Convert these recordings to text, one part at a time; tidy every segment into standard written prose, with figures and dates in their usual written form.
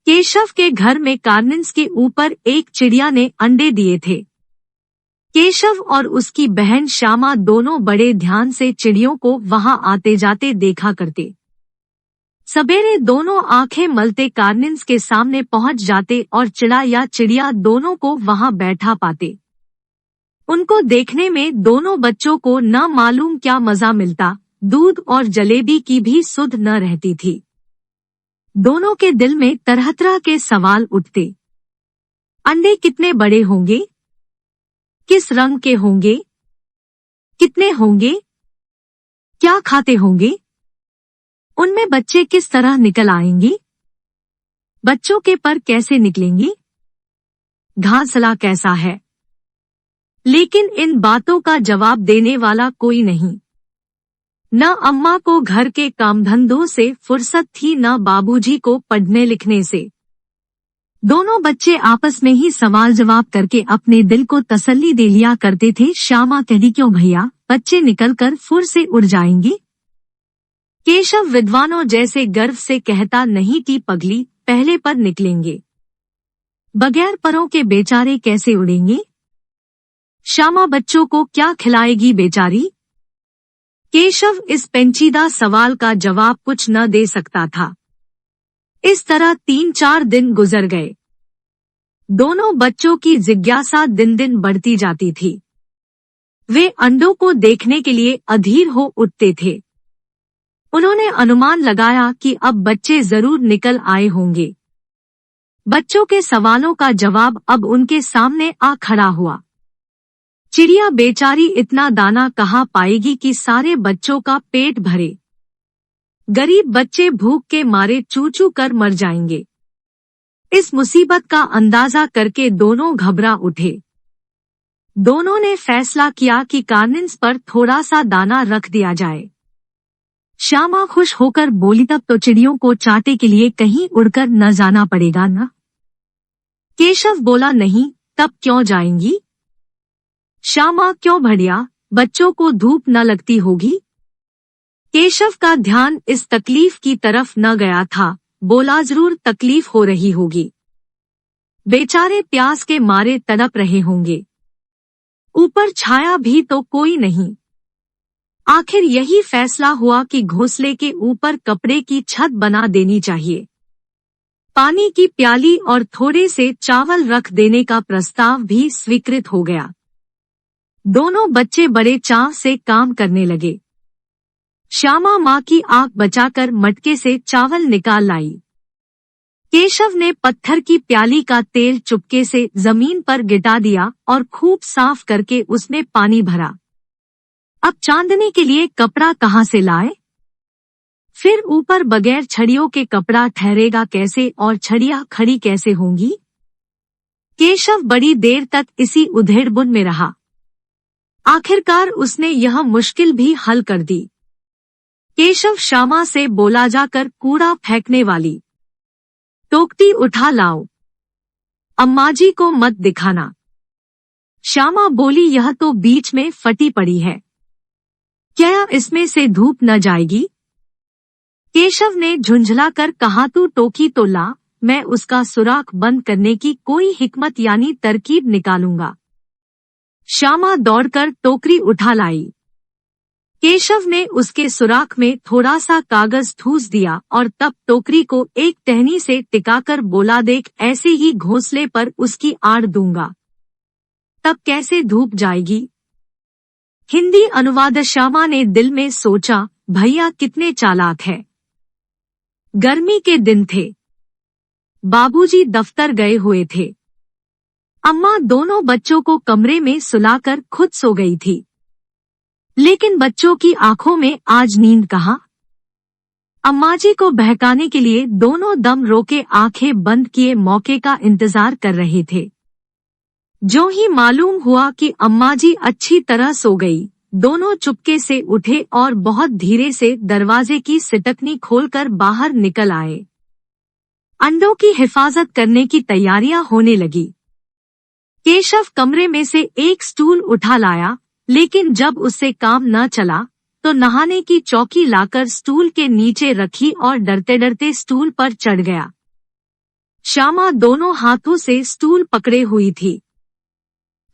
केशव के घर में कार्निन्स के ऊपर एक चिड़िया ने अंडे दिए थे। केशव और उसकी बहन श्यामा दोनों बड़े ध्यान से चिड़ियों को वहां आते जाते देखा करते। सवेरे दोनों आंखें मलते कार्निन्स के सामने पहुंच जाते और चिड़ा या चिड़िया दोनों को वहां बैठा पाते। उनको देखने में दोनों बच्चों को न मालूम क्या मजा मिलता, दूध और जलेबी की भी सुध न रहती थी। दोनों के दिल में तरह तरह के सवाल उठते। अंडे कितने बड़े होंगे? किस रंग के होंगे? कितने होंगे? क्या खाते होंगे? उनमें बच्चे किस तरह निकल आएंगे? बच्चों के पर कैसे निकलेंगे? घोंसला कैसा है? लेकिन इन बातों का जवाब देने वाला कोई नहीं। न अम्मा को घर के कामधंधों से फुर्सत थी, न बाबूजी को पढ़ने लिखने से। दोनों बच्चे आपस में ही सवाल जवाब करके अपने दिल को तसल्ली दे लिया करते थे। श्यामा कहती, क्यों भैया, बच्चे निकलकर फुर से उड़ जाएंगे? केशव विद्वानों जैसे गर्व से कहता, नहीं टी पगली, पहले पर निकलेंगे, बगैर परों के बेचारे कैसे उड़ेंगे? श्यामा बच्चों को क्या खिलाएगी बेचारी? केशव इस पेंचीदा सवाल का जवाब कुछ न दे सकता था। इस तरह 3-4 दिन गुजर गए। दोनों बच्चों की जिज्ञासा दिन दिन बढ़ती जाती थी। वे अंडों को देखने के लिए अधीर हो उठते थे। उन्होंने अनुमान लगाया कि अब बच्चे जरूर निकल आए होंगे। बच्चों के सवालों का जवाब अब उनके सामने आ खड़ा हुआ। चिड़िया बेचारी इतना दाना कहाँ पाएगी कि सारे बच्चों का पेट भरे? गरीब बच्चे भूख के मारे चू चू कर मर जाएंगे। इस मुसीबत का अंदाजा करके दोनों घबरा उठे। दोनों ने फैसला किया कि कार्निन्स पर थोड़ा सा दाना रख दिया जाए। श्यामा खुश होकर बोली, तब तो चिड़ियों को चाटे के लिए कहीं उड़कर न जाना पड़ेगा ना? केशव बोला, नहीं, तब क्यों जाएंगी? श्यामा, क्यों भड़िया, बच्चों को धूप न लगती होगी? केशव का ध्यान इस तकलीफ की तरफ न गया था। बोला, जरूर तकलीफ हो रही होगी, बेचारे प्यास के मारे तड़प रहे होंगे। ऊपर छाया भी तो कोई नहीं। आखिर यही फैसला हुआ कि घोंसले के ऊपर कपड़े की छत बना देनी चाहिए। पानी की प्याली और थोड़े से चावल रख देने का प्रस्ताव भी स्वीकृत हो गया। दोनों बच्चे बड़े चाव से काम करने लगे। श्यामा माँ की आंख बचाकर मटके से चावल निकाल लाई। केशव ने पत्थर की प्याली का तेल चुपके से जमीन पर गिरा दिया और खूब साफ करके उसमें पानी भरा। अब चांदनी के लिए कपड़ा कहाँ से लाए? फिर ऊपर बगैर छड़ियों के कपड़ा ठहरेगा कैसे और छड़ियाँ खड़ी कैसे होंगी? केशव बड़ी देर तक इसी उधेड़बुन में रहा। आखिरकार उसने यह मुश्किल भी हल कर दी। केशव श्यामा से बोला, जाकर कूड़ा फेंकने वाली टोकरी उठा लाओ, अम्माजी को मत दिखाना। श्यामा बोली, यह तो बीच में फटी पड़ी है, क्या इसमें से धूप न जाएगी? केशव ने झुंझलाकर कहा, तू टोकरी तो ला, मैं उसका सुराख बंद करने की कोई हिकमत यानी तरकीब निकालूंगा। श्यामा दौड़कर टोकरी उठा लाई। केशव ने उसके सुराख में थोड़ा सा कागज ठूस दिया और तब टोकरी को एक टहनी से टिकाकर बोला, देख, ऐसे ही घोंसले पर उसकी आड़ दूंगा, तब कैसे धूप जाएगी? हिंदी अनुवाद। श्यामा ने दिल में सोचा, भैया कितने चालाक है। गर्मी के दिन थे, बाबूजी दफ्तर गए हुए थे। अम्मा दोनों बच्चों को कमरे में सुलाकर खुद सो गई थी। लेकिन बच्चों की आंखों में आज नींद कहाँ? अम्माजी को बहकाने के लिए दोनों दम रोके आंखें बंद किए मौके का इंतजार कर रहे थे। जो ही मालूम हुआ कि अम्माजी अच्छी तरह सो गई, दोनों चुपके से उठे और बहुत धीरे से दरवाजे की सिटकनी खोलकर बाहर निकल आए। अंडों की हिफाजत करने की तैयारियां होने लगी। केशव कमरे में से एक स्टूल उठा लाया, लेकिन जब उससे काम न चला तो नहाने की चौकी लाकर स्टूल के नीचे रखी और डरते डरते स्टूल पर चढ़ गया। श्यामा दोनों हाथों से स्टूल पकड़े हुई थी।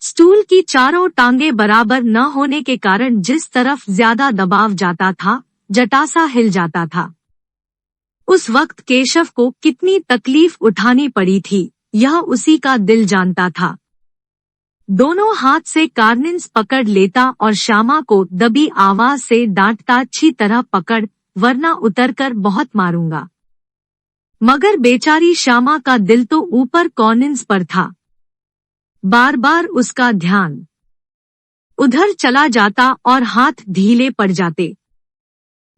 स्टूल की चारों टांगें बराबर न होने के कारण जिस तरफ ज्यादा दबाव जाता था, जटासा हिल जाता था। उस वक्त केशव को कितनी तकलीफ उठानी पड़ी थी, यह उसी का दिल जानता था। दोनों हाथ से कार्निस पकड़ लेता और श्यामा को दबी आवाज से डांटता, अच्छी तरह पकड़ वरना उतरकर बहुत मारूंगा। मगर बेचारी श्यामा का दिल तो ऊपर कार्निस पर था। बार बार उसका ध्यान उधर चला जाता और हाथ ढीले पड़ जाते।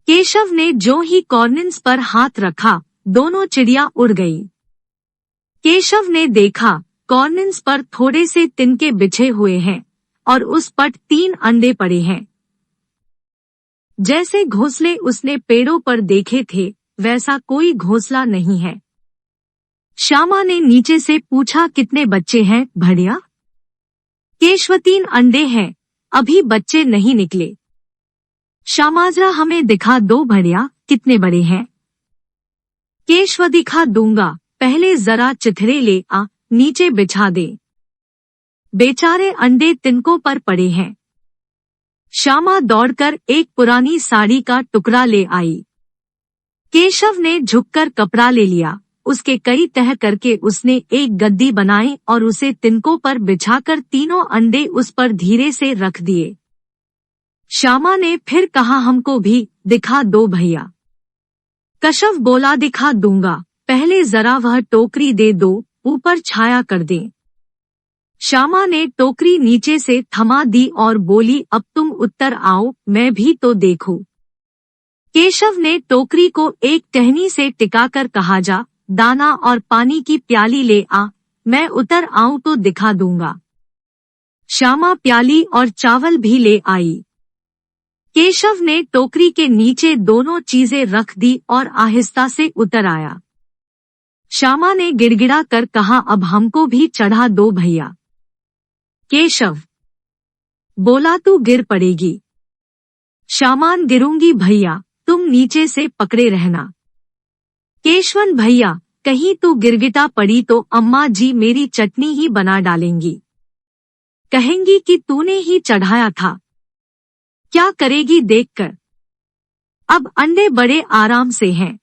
केशव ने जो ही कार्निस पर हाथ रखा, दोनों चिड़िया उड़ गई। केशव ने देखा कार्निस पर थोड़े से तिनके बिछे हुए हैं और उस पर 3 अंडे पड़े हैं। जैसे घोंसले उसने पेड़ों पर देखे थे, वैसा कोई घोंसला नहीं है। श्यामा ने नीचे से पूछा, कितने बच्चे हैं भैया? केशव, 3 अंडे हैं, अभी बच्चे नहीं निकले। श्यामा, जरा हमें दिखा दो भैया, कितने बड़े हैं? केशव, दिखा दूंगा, पहले जरा चिथड़े ले आ, नीचे बिछा दे। बेचारे अंडे तिनकों पर पड़े हैं। श्यामा दौड़कर एक पुरानी साड़ी का टुकड़ा ले आई। केशव ने झुककर कपड़ा ले लिया, उसके कई तह करके उसने एक गद्दी बनाई और उसे तिनकों पर बिछाकर 3 अंडे उस पर धीरे से रख दिए। श्यामा ने फिर कहा, हमको भी दिखा दो भैया। केशव बोला, दिखा दूंगा, पहले जरा वह टोकरी दे दो, ऊपर छाया कर दे। श्यामा ने टोकरी नीचे से थमा दी और बोली, अब तुम उत्तर आओ, मैं भी तो देखूं। केशव ने टोकरी को एक टहनी से टिकाकर कहा, जा दाना और पानी की प्याली ले आ, मैं उतर आऊं तो दिखा दूंगा। श्यामा प्याली और चावल भी ले आई। केशव ने टोकरी के नीचे दोनों चीजें रख दी और आहिस्ता से उतर आया। श्यामा ने गिड़गिड़ा कर कहा, अब हमको भी चढ़ा दो भैया। केशव बोला, तू गिर पड़ेगी। श्यामान, गिरूंगी भैया, तुम नीचे से पकड़े रहना। केशवन भैया, कहीं तू गिरगिटा पड़ी तो अम्मा जी मेरी चटनी ही बना डालेंगी, कहेंगी कि तूने ही चढ़ाया था। क्या करेगी देखकर। अब अंडे बड़े आराम से हैं,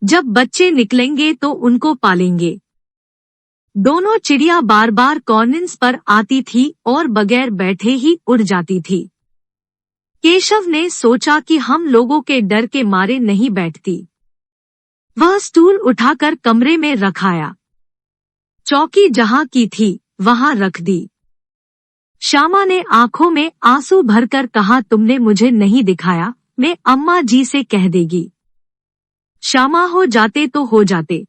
जब बच्चे निकलेंगे तो उनको पालेंगे। दोनों चिड़िया बार बार कार्निस पर आती थी और बगैर बैठे ही उड़ जाती थी। केशव ने सोचा कि हम लोगों के डर के मारे नहीं बैठती। वह स्टूल उठाकर कमरे में रखाया, चौकी जहां की थी वहां रख दी। श्यामा ने आंखों में आंसू भरकर कहा, तुमने मुझे नहीं दिखाया, मैं अम्मा जी से कह देगी। श्यामा, हो जाते तो हो जाते,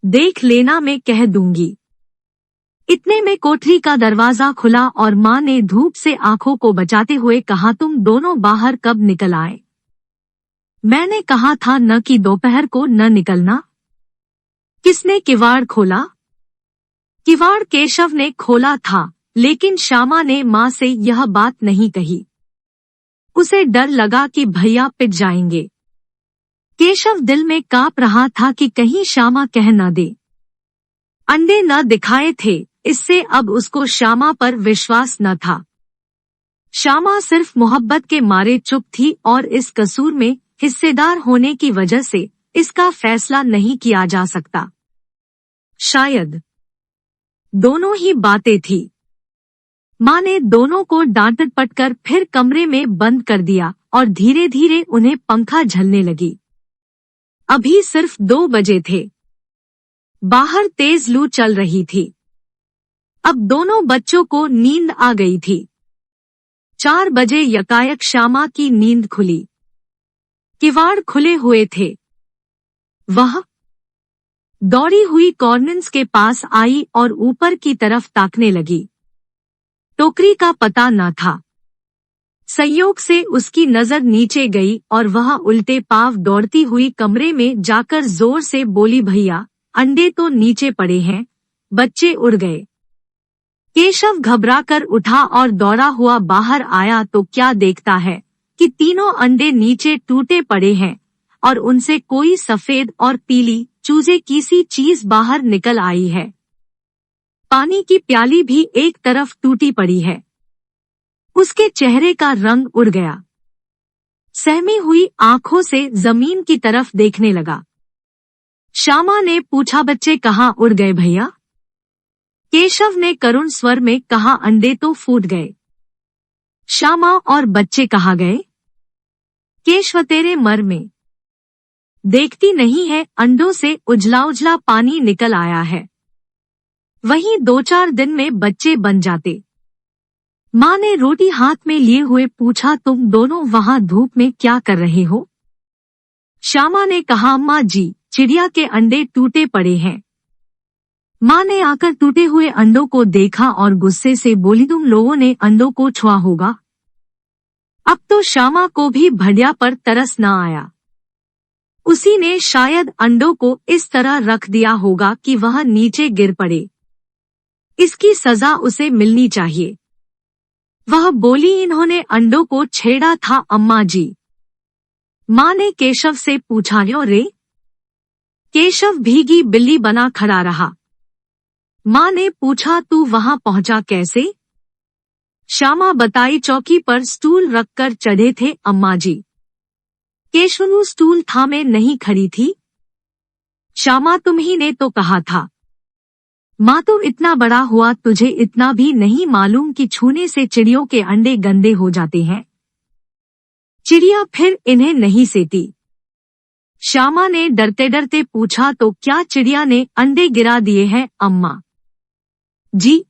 देख लेना, मैं कह दूंगी। इतने में कोठरी का दरवाजा खुला और माँ ने धूप से आंखों को बचाते हुए कहा, तुम दोनों बाहर कब निकल आए? मैंने कहा था न कि दोपहर को न निकलना। किसने किवाड़ खोला? किवाड़ केशव ने खोला था, लेकिन श्यामा ने माँ से यह बात नहीं कही। उसे डर लगा कि भैया पिट जाएंगे। केशव दिल में कांप रहा था कि कहीं श्यामा कह न दे। अंडे न दिखाए थे, इससे अब उसको श्यामा पर विश्वास न था। श्यामा सिर्फ मोहब्बत के मारे चुप थी और इस कसूर में हिस्सेदार होने की वजह से इसका फैसला नहीं किया जा सकता। शायद दोनों ही बातें थी। माँ ने दोनों को डांट पटकर फिर कमरे में बंद कर दिया और धीरे धीरे उन्हें पंखा झलने लगी। अभी सिर्फ 2 बजे थे। बाहर तेज लू चल रही थी। अब दोनों बच्चों को नींद आ गई थी। 4 बजे यकायक श्यामा की नींद खुली। किवाड़ खुले हुए थे। वह दौड़ी हुई कार्निस के पास आई और ऊपर की तरफ ताकने लगी। टोकरी का पता न था। संयोग से उसकी नजर नीचे गई और वह उल्टे पांव दौड़ती हुई कमरे में जाकर जोर से बोली, भैया अंडे तो नीचे पड़े हैं, बच्चे उड़ गए। केशव घबराकर उठा और दौड़ा हुआ बाहर आया तो क्या देखता है कि तीनों अंडे नीचे टूटे पड़े हैं और उनसे कोई सफेद और पीली चूजे की सी चीज बाहर निकल आई है। पानी की प्याली भी एक तरफ टूटी पड़ी है। उसके चेहरे का रंग उड़ गया। सहमी हुई आंखों से जमीन की तरफ देखने लगा। श्यामा ने पूछा, बच्चे कहाँ उड़ गए भैया? केशव ने करुण स्वर में कहा, अंडे तो फूट गए। श्यामा, और बच्चे कहाँ गए? केशव, तेरे मर में। देखती नहीं है, अंडों से उजला उजला पानी निकल आया है। वहीं 2-4 दिन में बच्चे बन जाते। माँ ने रोटी हाथ में लिए हुए पूछा, तुम दोनों वहाँ धूप में क्या कर रहे हो? श्यामा ने कहा, अम्मा जी, चिड़िया के अंडे टूटे पड़े हैं। माँ ने आकर टूटे हुए अंडों को देखा और गुस्से से बोली, तुम लोगों ने अंडों को छुआ होगा। अब तो श्यामा को भी भड़िया पर तरस न आया। उसी ने शायद अंडों को इस तरह रख दिया होगा कि वह नीचे गिर पड़े। इसकी सजा उसे मिलनी चाहिए। वह बोली, इन्होंने अंडों को छेड़ा था अम्मा जी। माँ ने केशव से पूछा, क्यों रे? केशव भीगी बिल्ली बना खड़ा रहा। माँ ने पूछा, तू वहां पहुंचा कैसे? श्यामा बताई, चौकी पर स्टूल रखकर चढ़े थे अम्मा जी। केशव स्टूल थामे नहीं खड़ी थी। श्यामा, तुम्ही ने तो कहा था। माँ, तुम इतना बड़ा हुआ, तुझे इतना भी नहीं मालूम कि छूने से चिड़ियों के अंडे गंदे हो जाते हैं। चिड़िया फिर इन्हें नहीं सेती। श्यामा ने डरते डरते पूछा, तो क्या चिड़िया ने अंडे गिरा दिए हैं अम्मा जी?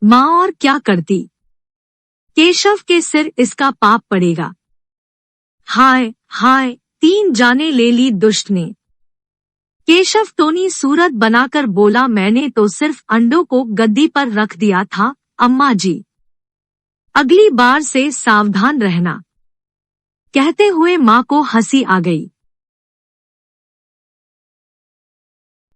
माँ, और क्या करती? केशव के सिर इसका पाप पड़ेगा। हाय हाय, 3 जाने ले ली दुष्ट ने। केशव टोनी सूरत बनाकर बोला, मैंने तो सिर्फ अंडों को गद्दी पर रख दिया था अम्मा जी। अगली बार से सावधान रहना। कहते हुए माँ को हंसी आ गई।